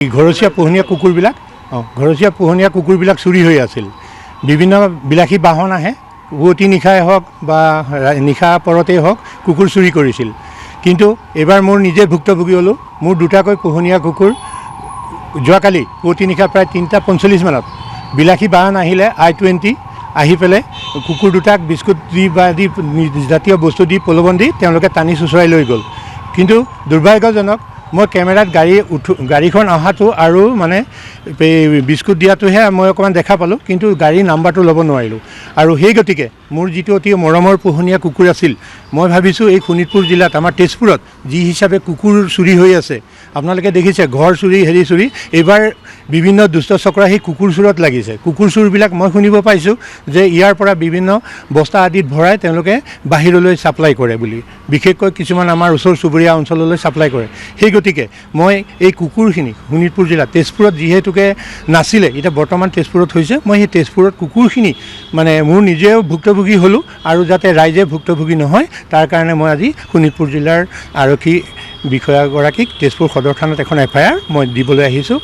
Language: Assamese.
ঘৰচীয়া পোহনীয়া কুকুৰবিলাক ঘৰচীয়া পোহনীয়া কুকুৰবিলাক চুৰি হৈ আছিল। বিভিন্ন বিলাসী বাহন আহে, পুৱতি নিশাই হওক বা নিশা পৰতেই হওক কুকুৰ চুৰি কৰিছিল। কিন্তু এইবাৰ মোৰ নিজে ভুক্তভোগী হ'লোঁ। মোৰ দুটাকৈ পোহনীয়া কুকুৰ যোৱাকালি পুৱতি নিশা প্ৰায় 3:45 মানত বিলাসী বাহন আহিলে I-20 আহি পেলাই কুকুৰ দুটাক বিস্কুট দি বা জাতীয় বস্তু দি প্ৰলোভন দি তেওঁলোকে টানি চুচৰাই লৈ গ'ল। কিন্তু দুৰ্ভাগ্যজনক মই কেমেৰাত গাড়ীখন অহাটো আৰু মানে বিস্কুট দিয়াটোহে মই অকণমান দেখা পালোঁ, কিন্তু গাড়ীৰ নাম্বাৰটো ল'ব নোৱাৰিলোঁ। আৰু সেই গতিকে মোৰ যিটো অতি মৰমৰ পোহনীয়া কুকুৰ আছিল, মই ভাবিছোঁ এই শোণিতপুৰ জিলাত আমাৰ তেজপুৰত যি হিচাপে কুকুৰ চুৰি হৈ আছে, আপোনালোকে দেখিছে ঘৰ চুৰি হেৰি চুৰি, এইবাৰ বিভিন্ন দুষ্ট চক্ৰ সেই কুকুৰ চোৰত লাগিছে। কুকুৰ চোৰবিলাক মই শুনিব পাইছোঁ যে ইয়াৰ পৰা বিভিন্ন বস্তা আদিত ভৰাই তেওঁলোকে বাহিৰলৈ ছাপ্লাই কৰে বুলি, বিশেষকৈ কিছুমান আমাৰ ওচৰ চুবুৰীয়া অঞ্চললৈ ছাপ্লাই কৰে। সেই গতিকে মই এই কুকুৰখিনি শোণিতপুৰ জিলাত তেজপুৰত যিহেতুকে নাছিলে, এতিয়া বৰ্তমান তেজপুৰত হৈছে, মই সেই তেজপুৰত কুকুৰখিনি মানে মোৰ নিজেও ভুক্তভোগী হ'লোঁ আৰু যাতে ৰাইজে ভুক্তভোগী নহয় তাৰ কাৰণে মই আজি শোণিতপুৰ জিলাৰ আৰক্ষী বিষয়াগৰাকীক তেজপুৰ সদৰ থানাত এখন FIR মই দিবলৈ আহিছোঁ।